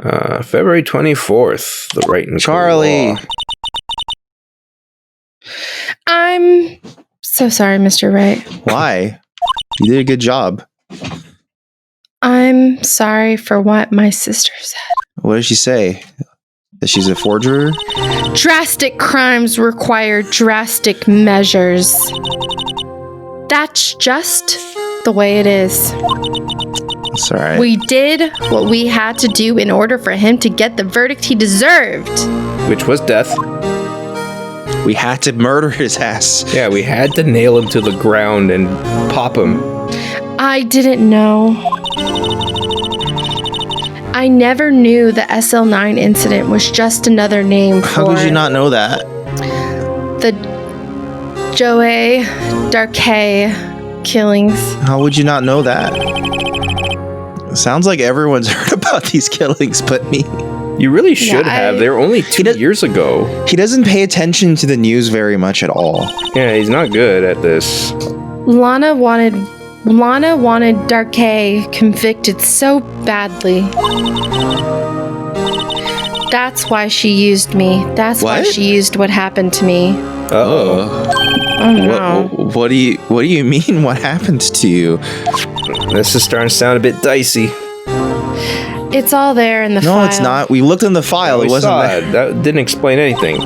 February 24th, the Wright and Charlie. I'm so sorry, Mr. Wright. Why? You did a good job. I'm sorry for what my sister said. What did she say? That she's a forger? Drastic crimes require drastic measures. That's just the way it is. It's all right. We did what we had to do in order for him to get the verdict he deserved. Which was death. We had to murder his ass. Yeah, we had to nail him to the ground and pop him. I didn't know. I never knew the SL9 incident was just another name for... How could you not know that? The Joey Darkay killings. How would you not know that? It sounds like everyone's heard about these killings but me. You really should have. They were only 2 years ago. He doesn't pay attention to the news very much at all. Yeah, he's not good at this. Lana wanted Darkay convicted so badly. That's why she used me. That's why she used what happened to me. Uh-oh. Oh no. What do you mean what happened to you? This is starting to sound a bit dicey. It's all there in the file. No, it's not. We looked in the file. Yeah, it wasn't there. That didn't explain anything.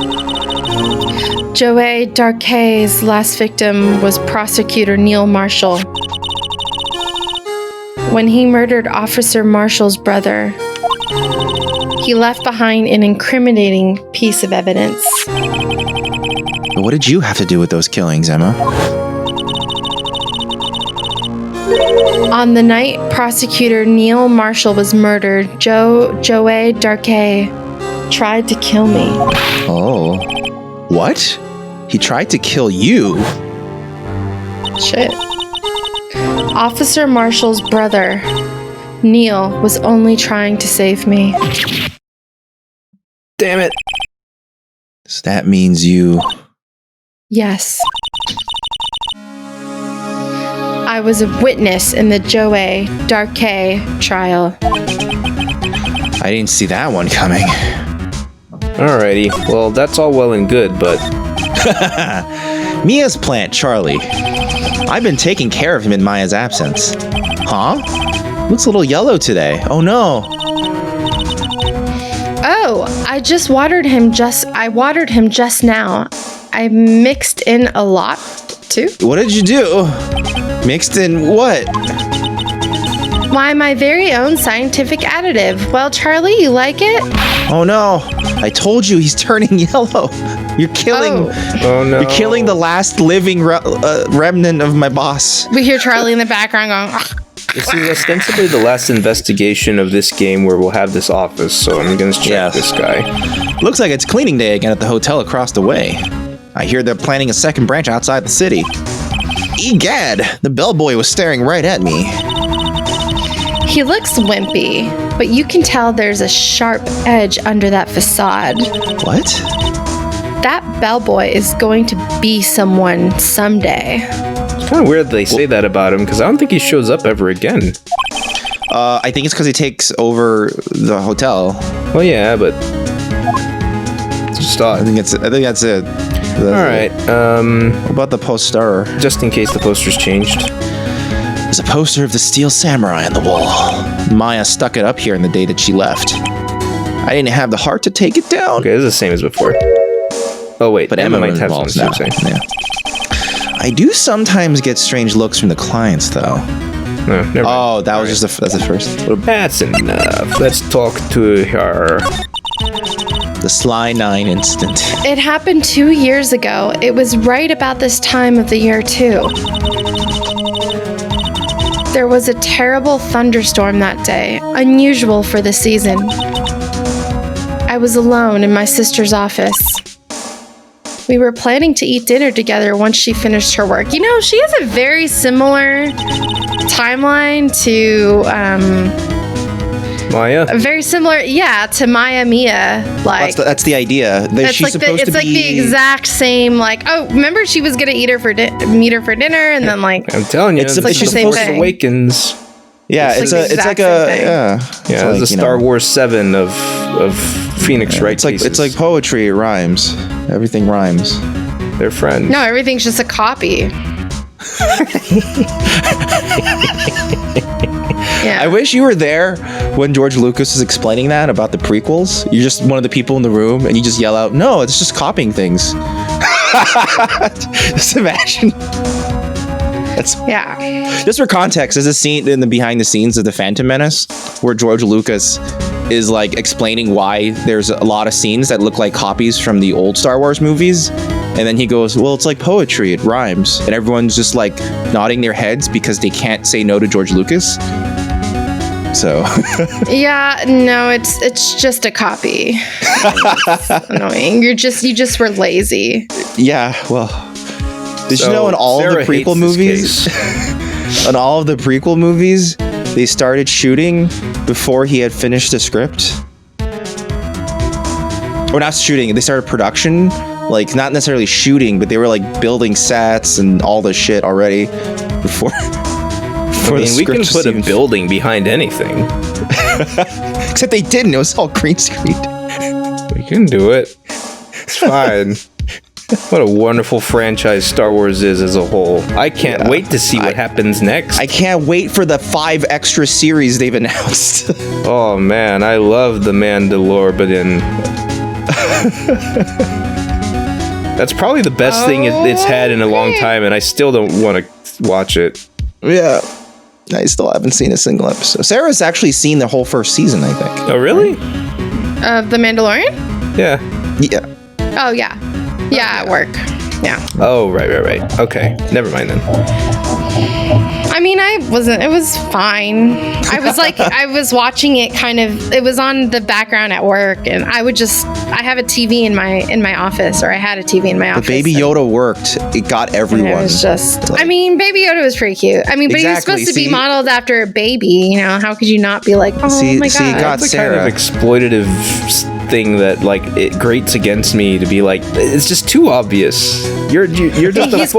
Joey Darkay's last victim was prosecutor Neil Marshall. When he murdered Officer Marshall's brother, he left behind an incriminating piece of evidence. What did you have to do with those killings, Emma? On the night prosecutor Neil Marshall was murdered, Joey Darkay tried to kill me. Oh. What? He tried to kill you? Shit. Officer Marshall's brother, Neil, was only trying to save me. Damn it. So that means you... Yes. I was a witness in the Joey Darkay trial. I didn't see that one coming. Alrighty. Well, that's all well and good, but... Mia's plant, Charlie. I've been taking care of him in Maya's absence. Huh? Looks a little yellow today. Oh no. Oh, I watered him just now. I mixed in a lot, too. What did you do? Mixed in what? Why, my very own scientific additive. Well, Charlie, you like it? Oh no. I told you he's turning yellow. You're killing... Oh no. You're killing the last living remnant of my boss. We hear Charlie in the background going... "Ugh." This is ostensibly the last investigation of this game where we'll have this office, so I'm gonna check this guy. Looks like it's cleaning day again at the hotel across the way. I hear they're planning a second branch outside the city. Egad! The bellboy was staring right at me. He looks wimpy, but you can tell there's a sharp edge under that facade. What? That bellboy is going to be someone someday. It's kind of weird they say that about him, because I don't think he shows up ever again. I think it's because he takes over the hotel. Well, yeah, but... It's just odd. I think that's it. Alright, What about the poster? just in case the poster's changed. There's a poster of the Steel Samurai on the wall. Maya stuck it up here in the day that she left. I didn't have the heart to take it down. Okay, this is the same as before. Oh wait, But Emma Emma might have involved something now. to say. Yeah. I do sometimes get strange looks from the clients, though. No, never mind. Oh, that was just that's the first. That's enough. Let's talk to her. The Sly 9 incident. It happened 2 years ago. It was right about this time of the year, too. There was a terrible thunderstorm that day, unusual for the season. I was alone in my sister's office. We were planning to eat dinner together once she finished her work. You know, she has a very similar timeline to, Maya? very similar, to Maya Mia. Like, That's the idea. She's supposed to be... It's like the exact same, like, oh, remember she was going to meet her for dinner, and then, like... I'm telling you, It's it's like like she's the supposed Force to- Awakens. Yeah, It's like the exact same thing. Yeah, it's the Star Wars 7 of Phoenix Wright. It's like poetry. It rhymes. Everything rhymes. They're friends. No, everything's just a copy. Yeah. I wish you were there when George Lucas was explaining that about the prequels. You're just one of the people in the room, and you just yell out, "No, it's just copying things." Just imagine. Just for context, there's a scene in the behind the scenes of The Phantom Menace where George Lucas is like explaining why there's a lot of scenes that look like copies from the old Star Wars movies. And then he goes, well, it's like poetry, it rhymes. And everyone's just like nodding their heads because they can't say no to George Lucas. So yeah, no, it's just a copy. It's annoying. You just were lazy. Yeah, well, did you know in all of the prequel movies, in all of the prequel movies, they started shooting before he had finished the script? Or not shooting, they started production, like not necessarily shooting, but they were like building sets and all the shit already before. We can put a building behind anything. Except they didn't. It was all green screened. We can do it. It's fine. What a wonderful franchise Star Wars is as a whole. I can't wait to see what happens next. I can't wait for the 5 extra series they've announced. Oh man, I love The Mandalorian. That's probably the best thing it's had in a long time, and I still don't want to watch it. Yeah. I still haven't seen a single episode. Sarah's actually seen the whole first season, I think. Oh, really? Of The Mandalorian? Yeah. Yeah. Oh, yeah. Yeah, at work. Yeah. Oh, right. Okay. Never mind then. I mean, it was fine. I was watching it it was on the background at work, and I have a TV in my office, or I had a TV in my office. But Baby Yoda worked. It got everyone. It was just, I mean, Baby Yoda was pretty cute. I mean, but he was supposed to be modeled after a baby, you know, how could you not be like, oh my God. It got That's Sarah. The kind of exploitative thing that like it grates against me to be like, it's just too obvious. You're just he's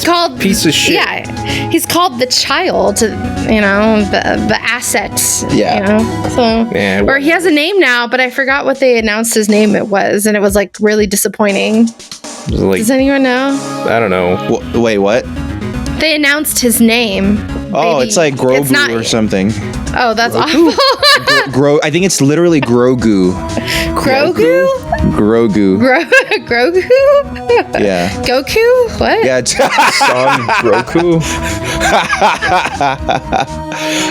called piece of shit. Yeah, he's called the child, you know, the asset. Yeah. You know, so or he has a name now, but I forgot what they announced his name it was, and it was like really disappointing. Does anyone know? I don't know. Wait, what? They announced his name. Oh, it's like Grogu or something. Oh, that's awful. I think it's literally Grogu. Grogu? Grogu. Grogu? Yeah. Goku? What? Yeah. Son Grogu?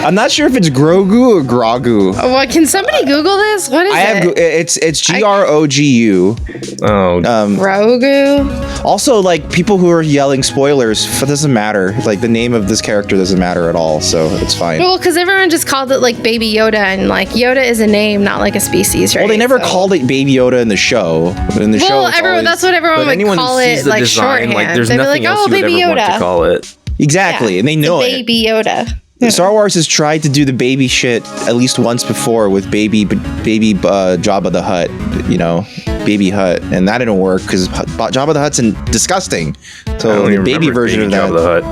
I'm not sure if it's Grogu or Grogu. What? Can somebody Google this? What is it? It's Grogu. Oh. Grogu. Also, like, people who are yelling spoilers, it doesn't matter. Like, the name of this character doesn't matter at all, so it's fine. Well, because everyone just called it like Baby Yoda, and like Yoda is a name, not like a species, right? Well, they never called it Baby Yoda in the show. That's what everyone would call it, like design, shorthand. like, there's They'd be nothing like, else you would Baby ever Yoda. want to call it. Exactly, and they know Baby Yoda. Star Wars has tried to do the baby shit at least once before with baby Jabba the Hutt, you know, Baby Hutt, and that didn't work because Jabba the Hutt's disgusting. So the baby version of that, Jabba the Hutt.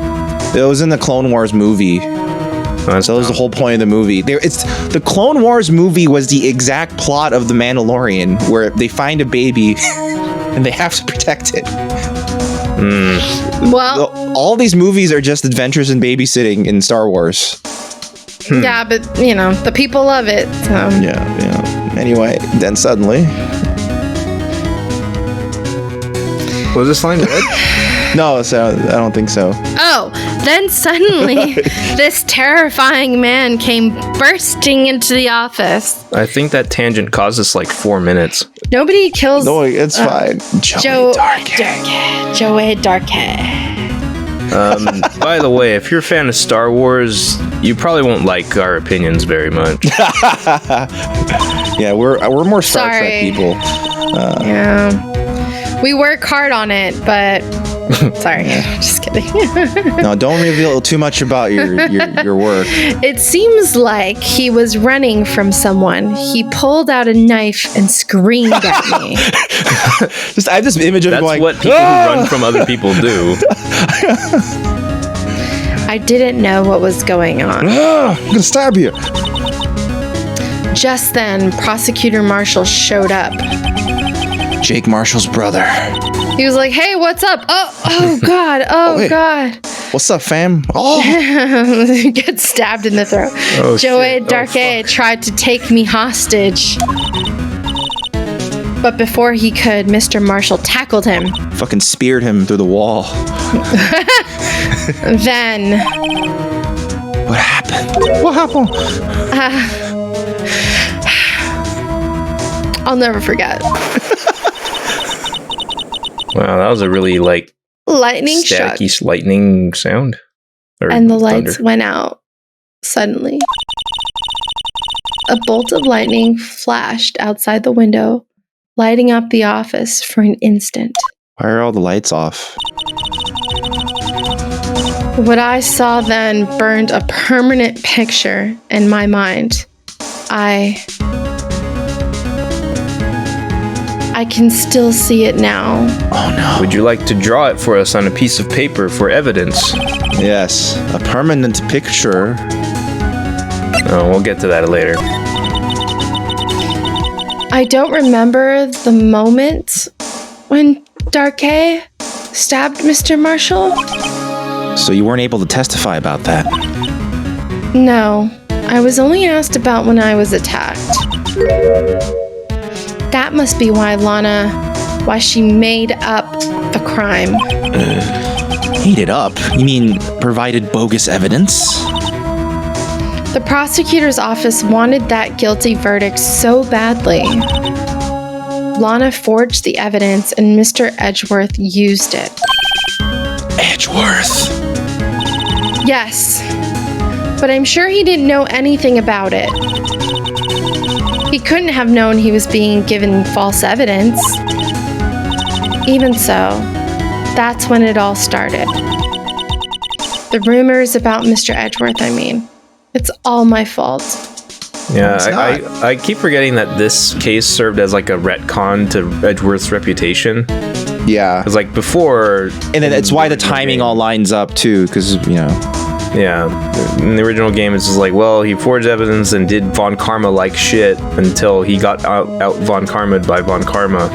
it was in the Clone Wars movie. So that was the whole point of the movie. The Clone Wars movie was the exact plot of The Mandalorian, where they find a baby and they have to protect it. Well, all these movies are just adventures in babysitting in Star Wars. Yeah, but you know the people love it. So. Yeah. Anyway, then suddenly, was this line red? No, so I don't think so. Oh, then suddenly, this terrifying man came bursting into the office. I think that tangent caused us like 4 minutes. Nobody kills. No, it's fine. Joey Darkhead. By the way, if you're a fan of Star Wars, you probably won't like our opinions very much. Yeah, we're more Star Trek people. Yeah, we work hard on it, but sorry, just kidding. No, don't reveal too much about your work. It seems like he was running from someone. He pulled out a knife and screamed at me. I have this image of That's going. That's what people who run from other people do. I didn't know what was going on. I'm gonna stab you. Just then, Prosecutor Marshall showed up. Jake Marshall's brother. He was like, hey, what's up? Oh God, wait. God. What's up, fam? Oh, Gets stabbed in the throat. Oh, Joey shit. Darkay tried to take me hostage. But before he could, Mr. Marshall tackled him. fucking speared him through the wall. Then, What happened? What happened? I'll never forget. Wow, that was a really Lightning struck, staticky lightning sound. Or and the lights thunder. went out suddenly. A bolt of lightning flashed outside the window, lighting up the office for an instant. Why are all the lights off? What I saw then burned a permanent picture in my mind. I can still see it now. Oh no. Would you like to draw it for us on a piece of paper for evidence? Yes, a permanent picture. Oh, we'll get to that later. I don't remember the moment when Darkay stabbed Mr. Marshall. So you weren't able to testify about that. No, I was only asked about when I was attacked. That must be why why she made up the crime. Made it up? You mean provided bogus evidence? The prosecutor's office wanted that guilty verdict so badly. Lana forged the evidence and Mr. Edgeworth used it. Edgeworth? Yes, but I'm sure he didn't know anything about it. He couldn't have known he was being given false evidence. Even so, that's when it all started. The rumors about Mr. Edgeworth, I mean. It's all my fault. Yeah, It's not. I keep forgetting that this case served as like a retcon to Edgeworth's reputation. Yeah. Because like before, And then it's why the timing all lines up too, because, you know. yeah, in the original game, it's just like, well, he forged evidence and did Von Karma like shit until he got out Von Karma'd by Von Karma.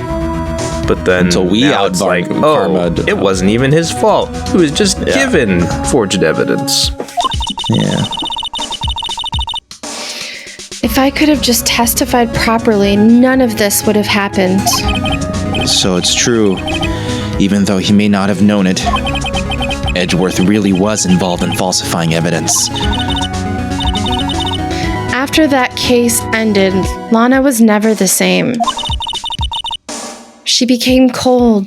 But then Until we now out it's Von like, Karma'd. it wasn't even his fault. He was just given forged evidence. Yeah. If I could have just testified properly, none of this would have happened. So it's true. Even though he may not have known it, Edgeworth really was involved in falsifying evidence. After that case ended, Lana was never the same. She became cold,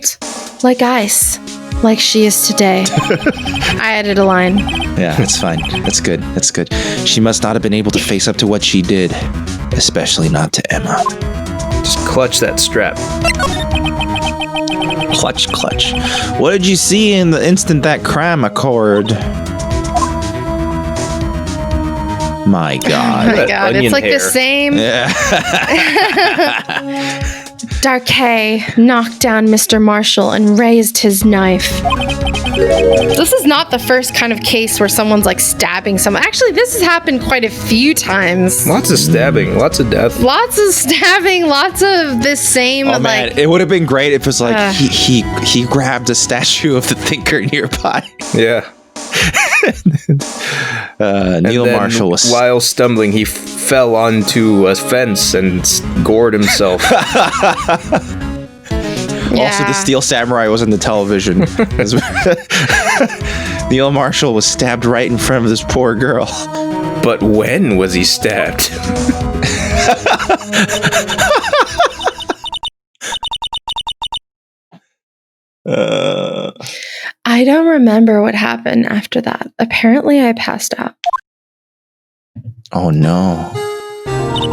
like ice, like she is today. I added a line. Yeah, that's fine. That's good. That's good. She must not have been able to face up to what she did, especially not to Emma. Just clutch that strap. Clutch, clutch. What did you see in the instant that crime occurred? My Oh God. my god, onion it's like hair. the same. Yeah. Darkay knocked down Mr. Marshall and raised his knife. This is not the first kind of case where someone's like stabbing someone. Actually, this has happened quite a few times. Lots of stabbing, lots of death. Lots of stabbing, lots of this same Oh man, like. it would have been great if it was like he grabbed a statue of the thinker nearby. Yeah. Neil And then Marshall was while stumbling, he fell onto a fence and gored himself. Also, the Steel Samurai was in the television. Neil Marshall was stabbed right in front of this poor girl. But when was he stabbed? I don't remember what happened after that. Apparently, I passed out. Oh no!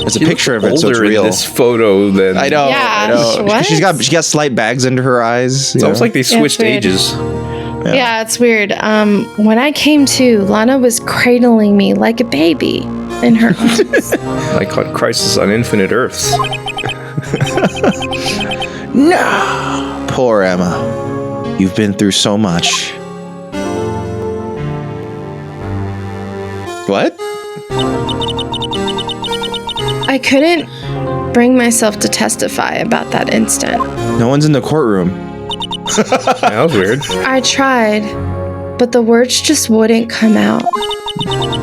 There's a She picture of looks it, so it's older in real. this photo than I know. Yeah, I know. what? She got slight bags under her eyes. It's almost like they switched weird. ages. Yeah, it's weird. When I came to, Lana was cradling me like a baby in her arms. Like on Crisis on Infinite Earths. No, poor Emma. You've been through so much. What? I couldn't bring myself to testify about that instant. No one's in the courtroom. That was weird. I tried, but the words just wouldn't come out.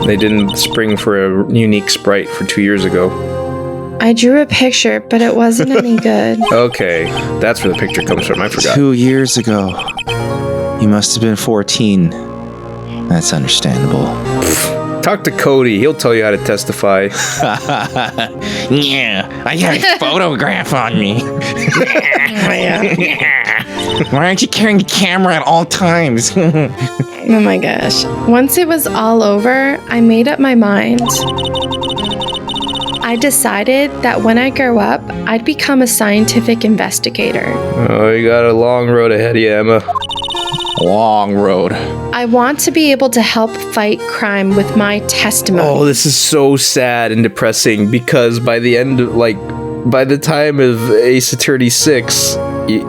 They didn't spring for a unique sprite for 2 years ago. I drew a picture, but it wasn't any good. Okay, that's where the picture comes from. I forgot. 2 years ago. You must have been 14. That's understandable. Talk to Cody. He'll tell you how to testify. Yeah, I got a photograph on me. Why aren't you carrying the camera at all times? Oh my gosh. Once it was all over, I made up my mind. I decided that when I grow up, I'd become a scientific investigator. Oh, you got a long road ahead of you, Emma. Long road. I want to be able to help fight crime with my testimony. Oh, this is so sad and depressing because by the end of, by the time of Ace Attorney 6,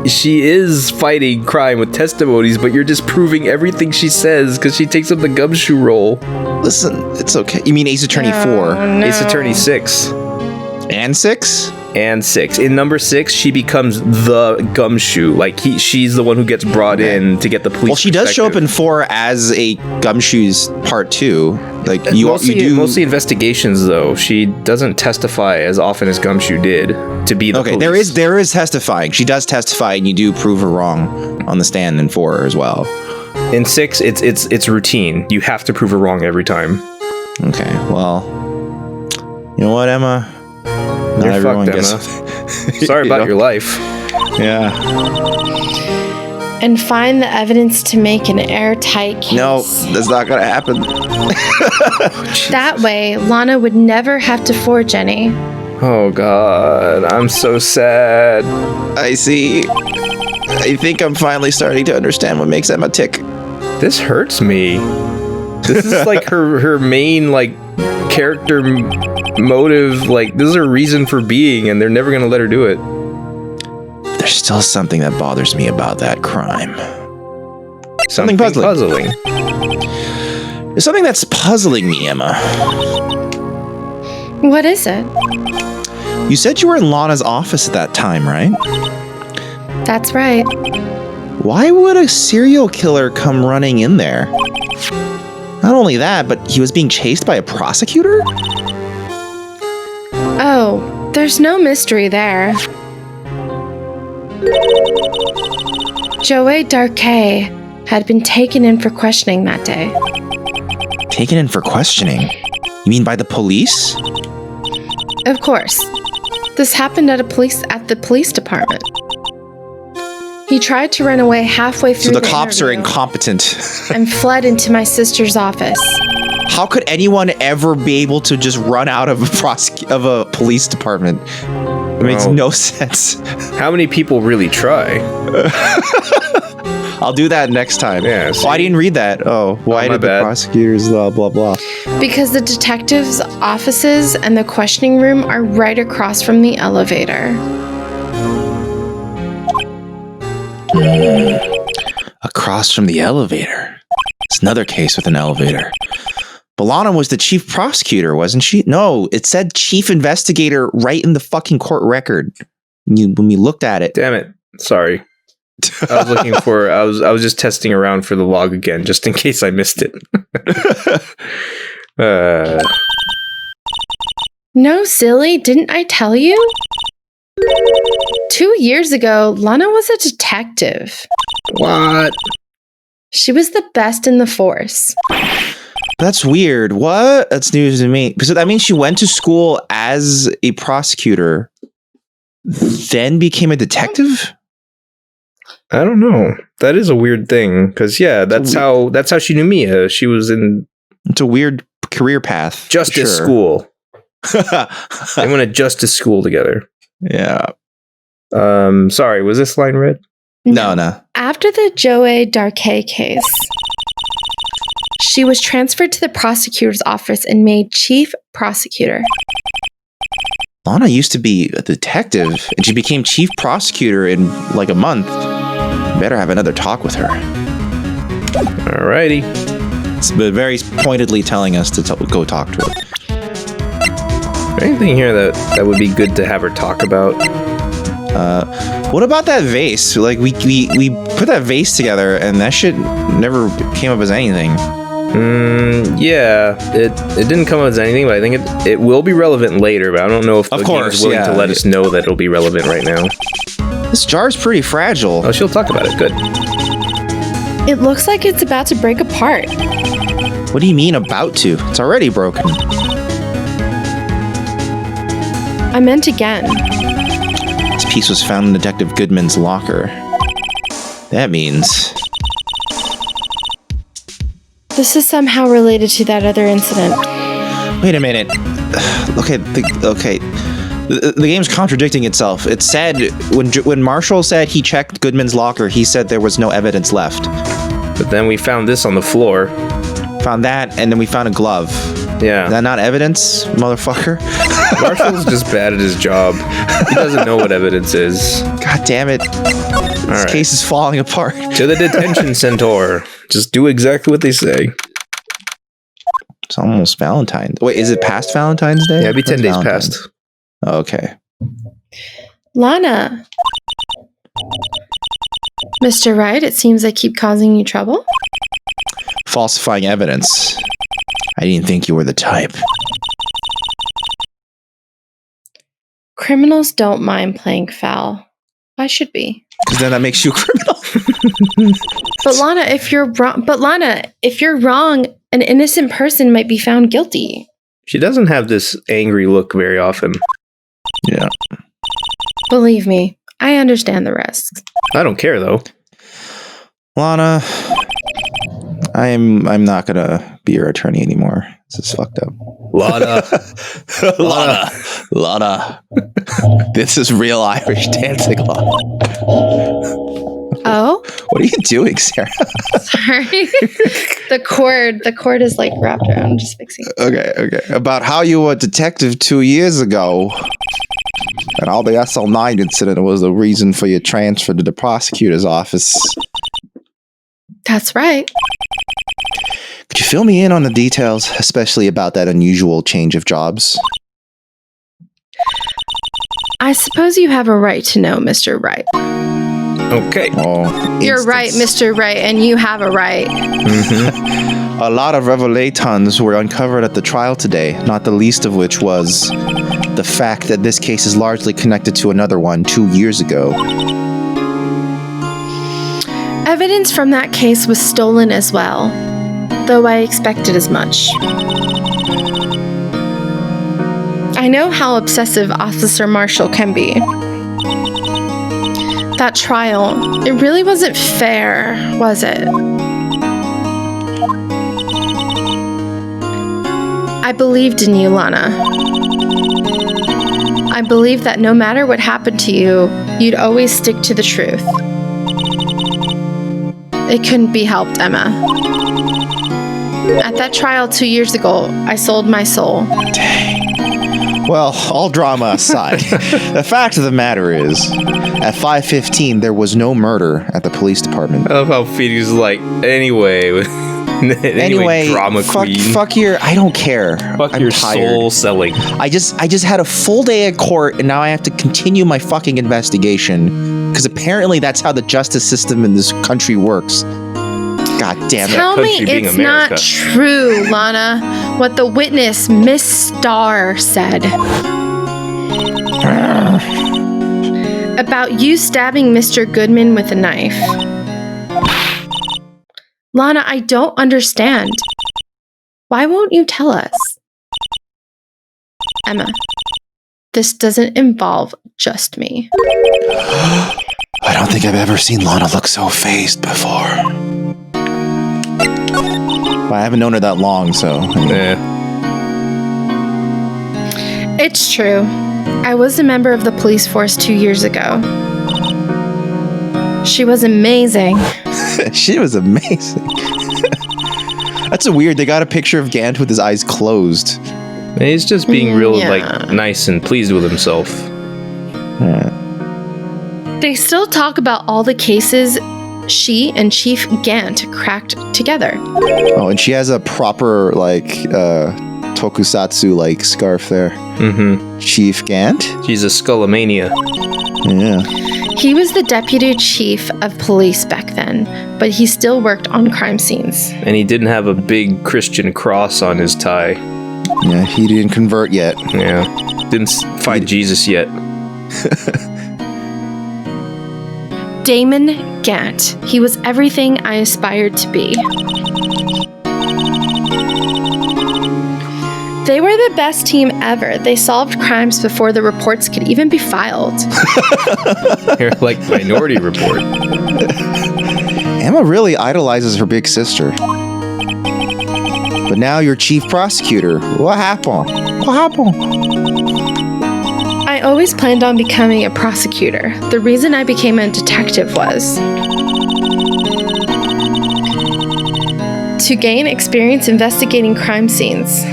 she is fighting crime with testimonies, but you're just proving everything she says because she takes up the gumshoe role. Listen, it's okay. You mean Ace Attorney 4? No. Ace Attorney 6. And 6? And 6. In number 6, she becomes the gumshoe. She's the one who gets brought in to get the police. Well, she does show up in 4 as a Gumshoes Part 2. Mostly investigations, though. She doesn't testify as often as Gumshoe did to be the police. There is testifying. She does testify, and you do prove her wrong on the stand in 4 as well. In 6, it's routine. You have to prove her wrong every time. Okay, well, you know what, Emma? Not You're everyone fucked, gets. Emma. Sorry about your life. Yeah. And find the evidence to make an airtight case. No, that's not gonna happen. That way, Lana would never have to forge any. Oh God, I'm so sad. I see. I think I'm finally starting to understand what makes Emma tick. This hurts me. This is like her main character motive. This is her reason for being, and they're never gonna let her do it. There's still something that bothers me about that crime. Something puzzling. There's something that's puzzling me, Emma. What is it? You said you were in Lana's office at that time, right? That's right. Why would a serial killer come running in there? Not only that, but he was being chased by a prosecutor? Oh, there's no mystery there. Joey Darkay had been taken in for questioning that day. Taken in for questioning? You mean by the police? Of course. This happened at the police department. He tried to run away halfway through So the cops are incompetent. and fled into my sister's office. How could anyone ever be able to just run out of a police department? It makes no sense. How many people really try? I'll do that next time. Yeah, Oh, I didn't read that. Oh, why did the prosecutors blah, blah, blah? Because the detectives' offices and the questioning room are right across from the elevator. Across from the elevator. It's another case with an elevator. B'Elanna was the chief prosecutor, wasn't she? No, it said chief investigator right in the fucking court record. When we looked at it. Damn it. Sorry. I was looking for I was just testing around for the log again, just in case I missed it. No, silly, didn't I tell you? 2 years ago, Lana was a detective. What? She was the best in the force. That's weird. What? That's news to me. So that means she went to school as a prosecutor, then became a detective? I don't know. That is a weird thing, because that's how she knew Mia. She was in. It's a weird career path. Justice school. They went to justice school together. Yeah. Sorry, was this line read? No. After the Joey Darkay case, she was transferred to the prosecutor's office and made chief prosecutor. Lana used to be a detective, and she became chief prosecutor in like a month. Better have another talk with her. Alrighty. but very pointedly telling us to go talk to her. Anything here that would be good to have her talk about? What about that vase? Like we put that vase together, and that shit never came up as anything. Yeah, it didn't come up as anything, but I think it will be relevant later. But I don't know if the game is willing to let us know that it'll be relevant right now. This jar's pretty fragile. Oh, she'll talk about it. Good. It looks like it's about to break apart. What do you mean about to? It's already broken. I meant again. This piece was found in Detective Goodman's locker. That means... This is somehow related to that other incident. Wait a minute. Okay. The game's contradicting itself. It said, when Marshall said he checked Goodman's locker, he said there was no evidence left. But then we found this on the floor. Found that, and then we found a glove. Yeah. Is that not evidence, motherfucker? Marshall's just bad at his job. He doesn't know what evidence is. God damn it. This case is falling apart. To the detention center. Just do exactly what they say. It's almost Valentine's. Wait, is it past Valentine's Day? Yeah, it'd be 10 days past. Oh, okay. Lana. Mr. Wright, it seems I keep causing you trouble. Falsifying evidence. I didn't think you were the type. Criminals don't mind playing foul. I should be. Because then that makes you a criminal. But Lana, if you're wrong, an innocent person might be found guilty. She doesn't have this angry look very often. Yeah. Believe me, I understand the risks. I don't care though. Lana, I'm not gonna be your attorney anymore. This is fucked up. Lana. This is real Irish dancing, Lana. Oh? What are you doing, Sarah? Sorry. The cord is like wrapped around. I'm just fixing it. Okay. About how you were a detective 2 years ago. And all the SL9 incident was the reason for your transfer to the prosecutor's office. That's right. Could you fill me in on the details, especially about that unusual change of jobs? I suppose you have a right to know, Mr. Wright. Okay. You're right, Mr. Wright, and you have a right. Mm-hmm. A lot of revelations were uncovered at the trial today, not the least of which was the fact that this case is largely connected to another one 2 years ago. Evidence from that case was stolen as well, though I expected as much. I know how obsessive Officer Marshall can be. That trial, it really wasn't fair, was it? I believed in you, Lana. I believed that no matter what happened to you, you'd always stick to the truth. It couldn't be helped, Emma. At that trial 2 years ago, I sold my soul. Dang. Well, all drama aside, the fact of the matter is, at 5:15, there was no murder at the police department. I love how Phoebe's like, anyway, drama queen. Fuck your, I don't care. Fuck your soul selling. I just had a full day at court, and now I have to continue my fucking investigation, because apparently that's how the justice system in this country works. God damn it. Tell me it's not true, Lana, what the witness, Miss Starr, said. About you stabbing Mr. Goodman with a knife. Lana, I don't understand. Why won't you tell us? Emma, this doesn't involve just me. I don't think I've ever seen Lana look so phased before. Well, I haven't known her that long, so... Yeah. It's true. I was a member of the police force 2 years ago. She was amazing. She was amazing. That's a weird. They got a picture of Gant with his eyes closed. He's just being real, nice and pleased with himself. Yeah. They still talk about all the cases she and Chief Gant cracked together. Oh, and she has a proper, like, tokusatsu, like, scarf there. Mm-hmm. Chief Gant? She's a Skullomania. Yeah. He was the deputy chief of police back then, but he still worked on crime scenes. And he didn't have a big Christian cross on his tie. Yeah, he didn't convert yet. Yeah. Didn't find Jesus yet. Damon Gant. He was everything I aspired to be. They were the best team ever. They solved crimes before the reports could even be filed. You're like Minority Report. Emma really idolizes her big sister. But now you're chief prosecutor. What happened? What happened? I always planned on becoming a prosecutor. The reason I became a detective was to gain experience investigating crime scenes.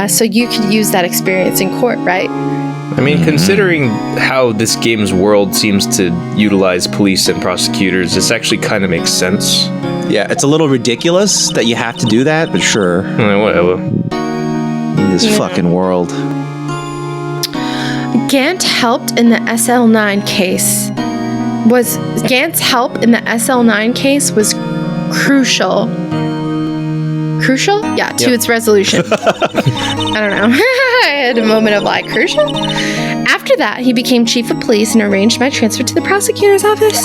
So you could use that experience in court, right? I mean, considering how this game's world seems to utilize police and prosecutors, this actually kind of makes sense. Yeah, it's a little ridiculous that you have to do that, but sure. Whatever. In this fucking world. Gant's help in the SL9 case was crucial. Crucial? Yeah, to its resolution. I don't know. I had a moment of like, crucial? After that, he became chief of police and arranged my transfer to the prosecutor's office.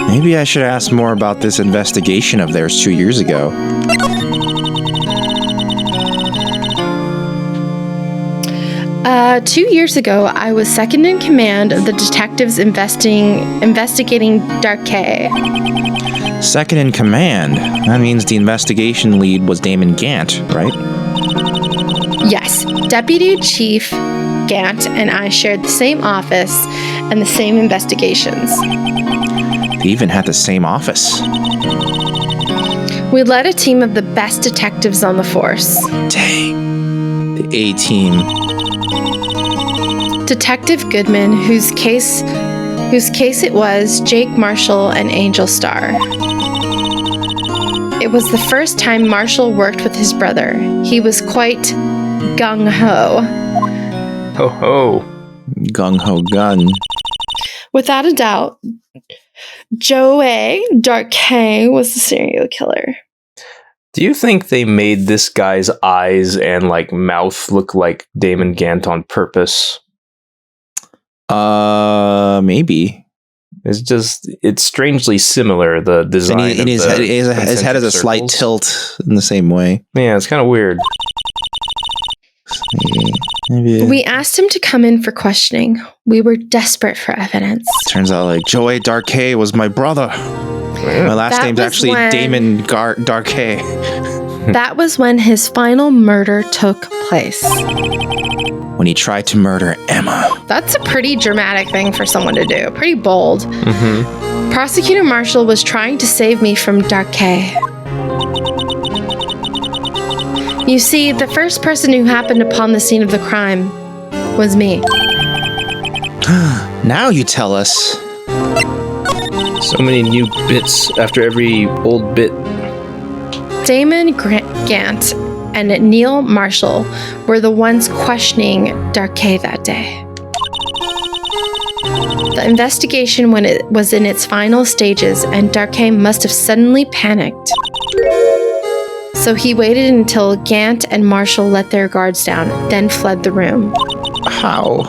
Maybe I should ask more about this investigation of theirs 2 years ago. 2 years ago, I was second in command of the detectives investigating Darkay. Second in command? That means the investigation lead was Damon Gant, right? Yes, Deputy Chief Gant and I shared the same office and the same investigations. They even had the same office. We led a team of the best detectives on the force. Dang. The A-team. Detective Goodman, whose case it was, Jake Marshall and Angel Starr. It was the first time Marshall worked with his brother. He was quite gung-ho. Ho-ho. Gung-ho gun. Without a doubt, Joey Darkay was the serial killer. Do you think they made this guy's eyes and like mouth look like Damon Gant on purpose? Maybe. It's strangely similar, the design. And his head has a slight tilt in the same way. Yeah, it's kind of weird. Maybe. We asked him to come in for questioning. We were desperate for evidence. Turns out, like, Joey Darkay was my brother. My last name's actually Damon Darkay. That was when his final murder took place. When he tried to murder Emma. That's a pretty dramatic thing for someone to do. Pretty bold. Mm-hmm. Prosecutor Marshall was trying to save me from Darkay. You see, the first person who happened upon the scene of the crime was me. Now you tell us. So many new bits after every old bit. Damon Gant and Neil Marshall were the ones questioning Darkay that day. The investigation was in its final stages, and Darkay must have suddenly panicked. So he waited until Gant and Marshall let their guards down, then fled the room. How?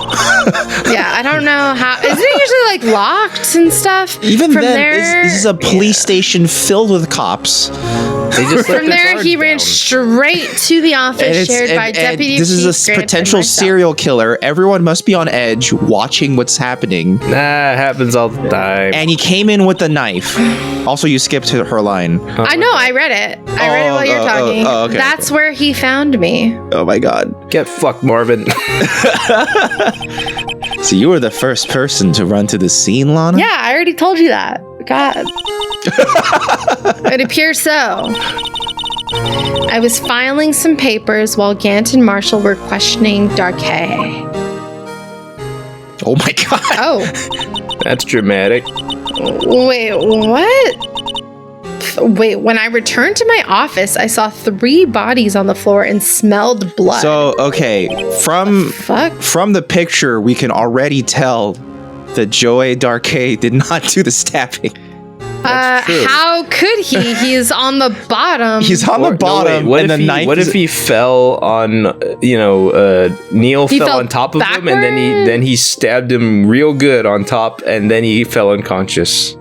Yeah, I don't know how. Isn't it usually like locked and stuff? Even from then, this is a police station filled with cops. They just from there, he ran straight to the office shared by Deputy This Chief is a Grant potential serial killer. Everyone must be on edge, watching what's happening. Nah, it happens all the time. And he came in with a knife. Also, you skipped her line. I know, I read it. I read it while you're talking. Okay, That's where he found me. Oh my god. Get fucked, Marvin. So you were the first person to run to the scene, Lana? Yeah, I already told you that. God. It appears so. I was filing some papers while Gant and Marshall were questioning Darkay. Oh my god. Oh. That's dramatic. Wait, what? Wait, when I returned to my office, I saw 3 bodies on the floor and smelled blood. So, okay, from the picture, we can already tell that Joey Darkay did not do the stabbing. That's true. How could he? He's on the bottom. He's on the bottom, what and if the knife. What if he fell on? Neil fell on top of him, and then he stabbed him real good on top, and then he fell unconscious.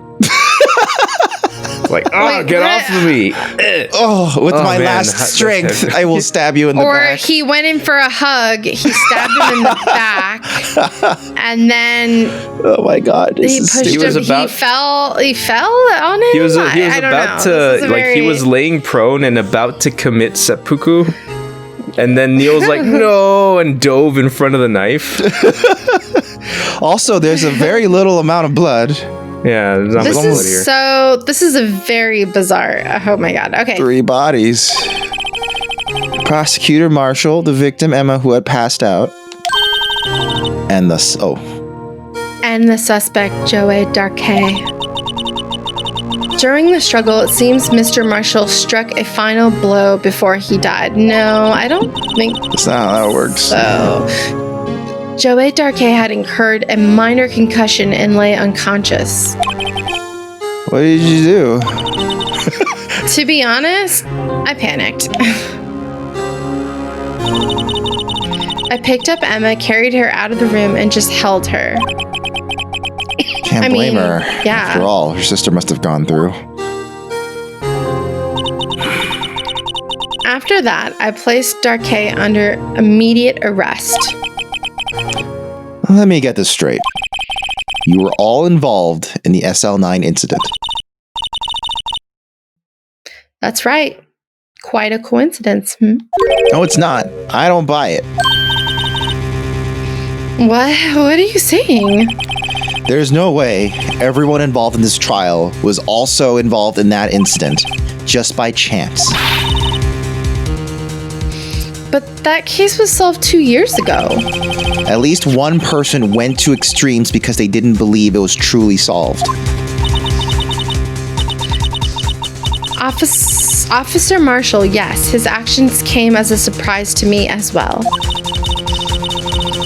Like, get off of me! With my last strength, I will stab you in the back. Or he went in for a hug. He stabbed him in the back, and then oh my god, he pushed him. He fell on him. He was about to he was laying prone and about to commit seppuku, and then Neil's like, no, and dove in front of the knife. Also, there's a very little amount of blood. Yeah, there's not much blood here. This is a very bizarre. Oh my god. Okay. 3 bodies. Prosecutor Marshall, the victim Emma, who had passed out, and the suspect Joey Darkay. During the struggle, it seems Mr. Marshall struck a final blow before he died. No, I don't think that's not how that works. So, Joey Darkay had incurred a minor concussion and lay unconscious. What did you do? To be honest, I panicked. I picked up Emma, carried her out of the room, and just held her. Can't blame her. Yeah. After all, her sister must have gone through. After that, I placed Darkay under immediate arrest. Let me get this straight. You were all involved in the SL9 incident. That's right. Quite a coincidence. No, it's not. I don't buy it. What are you saying? There's no way everyone involved in this trial was also involved in that incident just by chance. But that case was solved 2 years ago. At least one person went to extremes because they didn't believe it was truly solved. Officer Marshall, yes, his actions came as a surprise to me as well.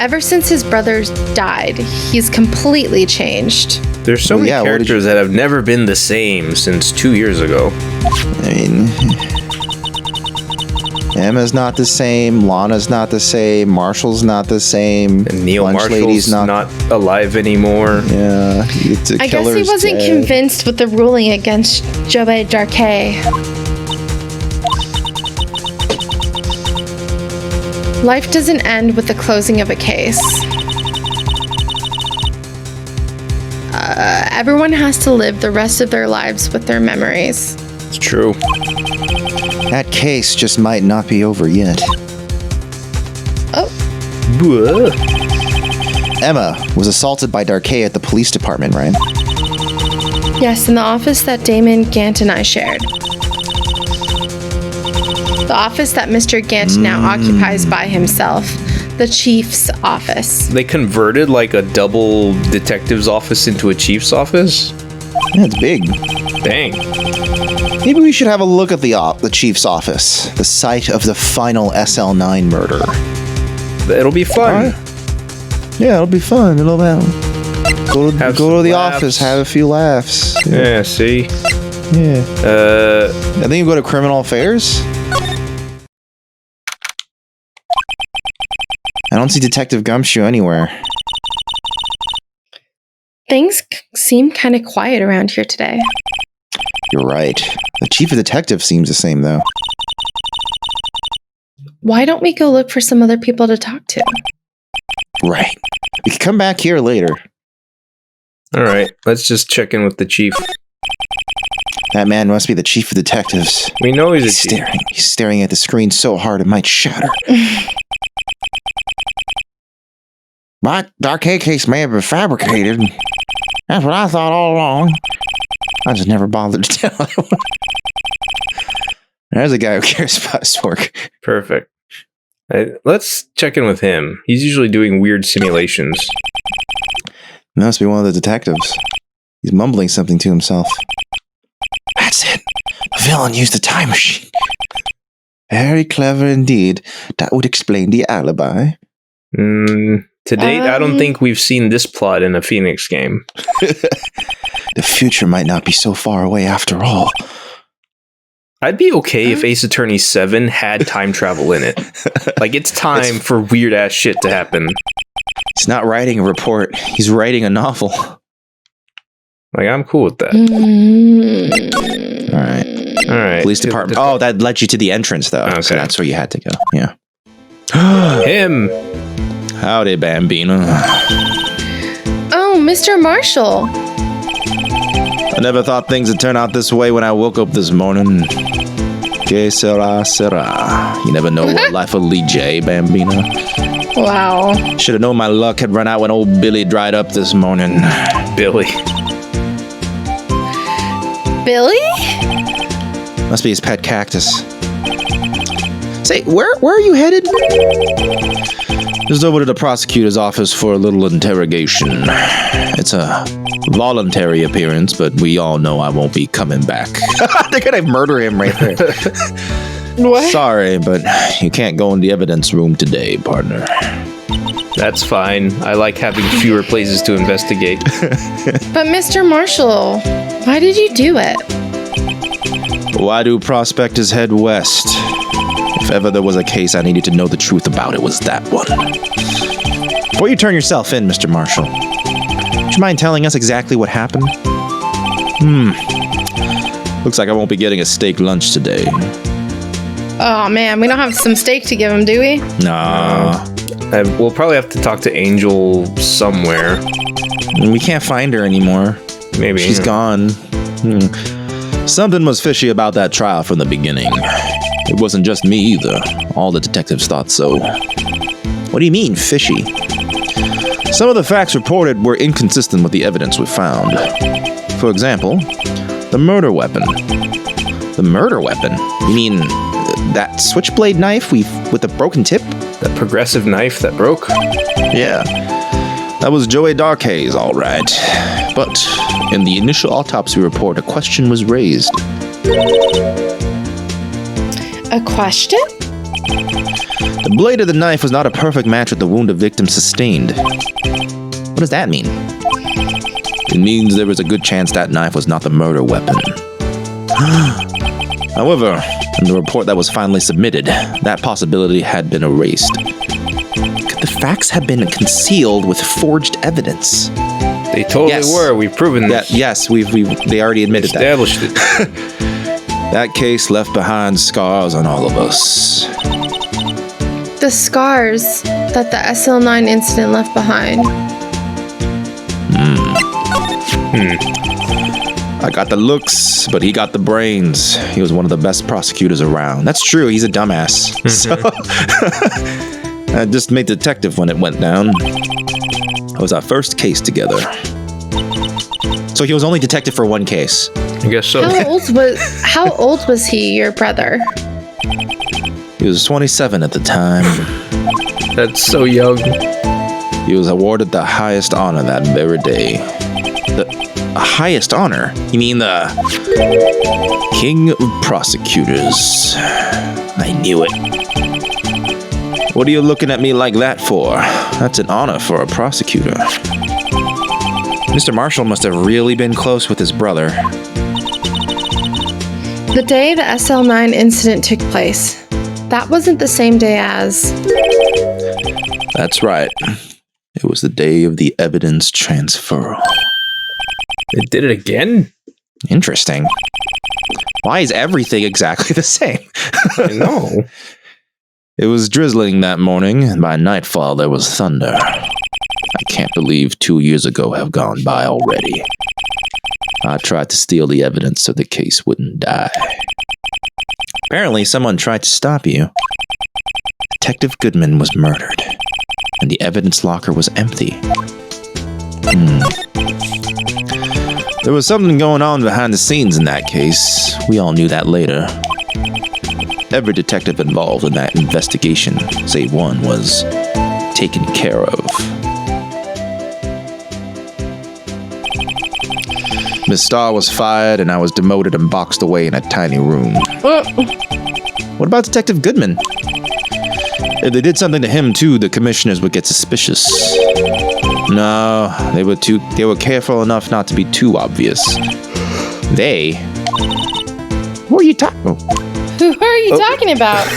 Ever since his brothers died, he's completely changed. There's so many characters that have never been the same since 2 years ago. I mean, Emma's not the same, Lana's not the same, Marshall's not the same, and Neil Marshall's not alive anymore. Yeah, I guess he wasn't convinced with the ruling against Joey Darkay. Life doesn't end with the closing of a case. Everyone has to live the rest of their lives with their memories. It's true. That case just might not be over yet. Oh. Emma was assaulted by Darkay at the police department, right? Yes, in the office that Damon, Gant, and I shared. The office that Mr. Gant now occupies by himself. The chief's office. They converted like a double detective's office into a chief's office? Yeah, it's big. Dang. Maybe we should have a look at the chief's office, the site of the final SL9 murder. It'll be fun. Right. Yeah, it'll be fun. It'll go to the office, have a few laughs. Yeah, see? Yeah. I think you go to criminal affairs. I don't see Detective Gumshoe anywhere. Things seem kind of quiet around here today. You're right. The chief of detective seems the same, though. Why don't we go look for some other people to talk to? Right. We can come back here later. All right, let's just check in with the chief. That man must be the chief of detectives. We know he's a chief. He's staring at the screen so hard it might shatter. My Darkay case may have been fabricated. That's what I thought all along. I just never bothered to tell anyone. There's a guy who cares about his work. Perfect. Let's check in with him. He's usually doing weird simulations. Must be one of the detectives. He's mumbling something to himself. That's it. The villain used the time machine. Very clever indeed. That would explain the alibi. To date, I don't think we've seen this plot in a Phoenix game. The future might not be so far away after all. I'd be okay if Ace Attorney 7 had time travel in it. Like, it's time for weird-ass shit to happen. He's not writing a report. He's writing a novel. Like, I'm cool with that. All right. Police department. Oh, that led you to the entrance, though. Okay. So that's where you had to go. Yeah. Him. Howdy, Bambina. Oh, Mr. Marshall. I never thought things would turn out this way when I woke up this morning. Que sera, sera. You never know what life will lead you, eh, Bambina? Wow. Should have known my luck had run out when old Billy dried up this morning. Billy? Must be his pet cactus. Say, where are you headed? Just over to the prosecutor's office for a little interrogation. It's a voluntary appearance, but we all know I won't be coming back. They're gonna murder him right there. What? Sorry, but you can't go in the evidence room today, partner. That's fine. I like having fewer places to investigate. But Mr. Marshall, why did you do it? Why do prospectors head west? If ever there was a case I needed to know the truth about, it was that one. Before you turn yourself in, Mr. Marshall, would you mind telling us exactly what happened? Looks like I won't be getting a steak lunch today. Oh man, we don't have some steak to give him, do we? Nah. We'll probably have to talk to Angel somewhere. We can't find her anymore. Maybe. She's gone. Something was fishy about that trial from the beginning. It wasn't just me either. All the detectives thought so. What do you mean, fishy? Some of the facts reported were inconsistent with the evidence we found. For example, the murder weapon. The murder weapon? You mean that switchblade knife with the broken tip? That progressive knife that broke? Yeah. That was Joey Darkhaze, all right. But in the initial autopsy report, a question was raised. A question? The blade of the knife was not a perfect match with the wound the victim sustained. What does that mean? It means there was a good chance that knife was not the murder weapon. However, in the report that was finally submitted, that possibility had been erased. Could the facts have been concealed with forged evidence? They totally were. We've proven this. Yes, they already admitted Established that. Established it. That case left behind scars on all of us. The scars that the SL9 incident left behind. I got the looks, but he got the brains. He was one of the best prosecutors around. That's true, he's a dumbass. So, I just made detective when it went down. It was our first case together. So he was only detective for one case. I guess so. How old was he, your brother? He was 27 at the time. That's so young. He was awarded the highest honor that very day. The highest honor? You mean the King of Prosecutors? I knew it. What are you looking at me like that for? That's an honor for a prosecutor. Mr. Marshall must have really been close with his brother. The day the SL9 incident took place, that wasn't the same day as... That's right. It was the day of the evidence transfer. They did it again? Interesting. Why is everything exactly the same? I know. It was drizzling that morning, and by nightfall there was thunder. I can't believe 2 years ago have gone by already. I tried to steal the evidence so the case wouldn't die. Apparently, someone tried to stop you. Detective Goodman was murdered, and the evidence locker was empty. There was something going on behind the scenes in that case. We all knew that later. Every detective involved in that investigation, save one, was taken care of. Miss Starr was fired, and I was demoted and boxed away in a tiny room. What about Detective Goodman? If they did something to him too, the commissioners would get suspicious. No, they were careful enough not to be too obvious. They? Who are you talking? Who are you talking about?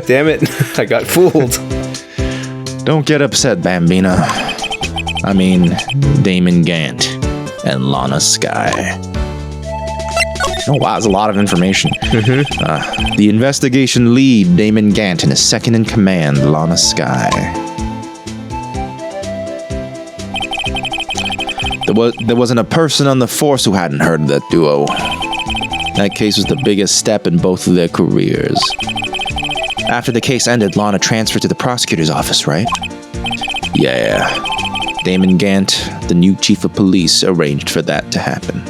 Damn it, I got fooled. Don't get upset, Bambina. I mean, Damon Gant and Lana Skye. Oh wow, that's a lot of information. The investigation lead, Damon Gant, and his second in command, Lana Skye. There wasn't a person on the force who hadn't heard of that duo. That case was the biggest step in both of their careers. After the case ended, Lana transferred to the prosecutor's office, right? Yeah. Damon Gant, the new chief of police, arranged for that to happen.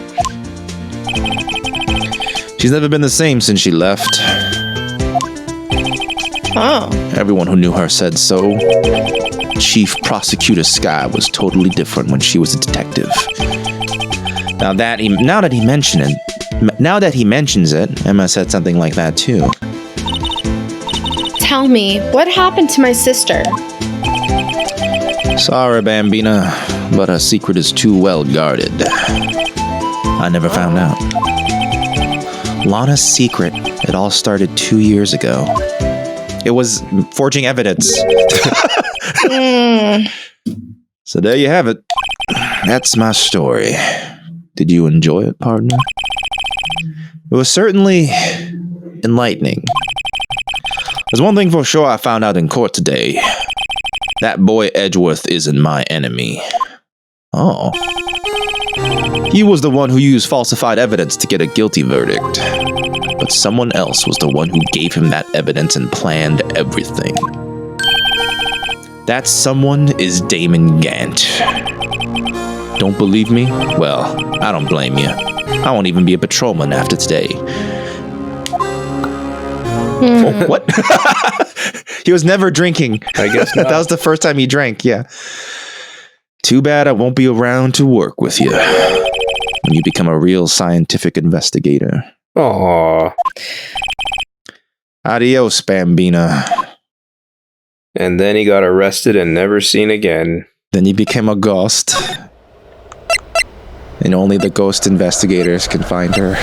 She's never been the same since she left. Oh. Everyone who knew her said so. Chief Prosecutor Skye was totally different when she was a detective. Now that he mentions it, Emma said something like that too. Tell me, what happened to my sister? Sorry, Bambina, but her secret is too well guarded. I never found out. Lana's secret, it all started 2 years ago. It was forging evidence. So there you have it. That's my story. Did you enjoy it, partner? It was certainly enlightening. There's one thing for sure I found out in court today. That boy Edgeworth isn't my enemy. Oh. He was the one who used falsified evidence to get a guilty verdict. But someone else was the one who gave him that evidence and planned everything. That someone is Damon Gant. Don't believe me? Well, I don't blame you. I won't even be a patrolman after today. Oh, what? He was never drinking. I guess not. That was the first time he drank, yeah. Too bad I won't be around to work with you when you become a real scientific investigator. Aww. Adios, Bambina. And then he got arrested and never seen again. Then he became a ghost. And only the ghost investigators can find her.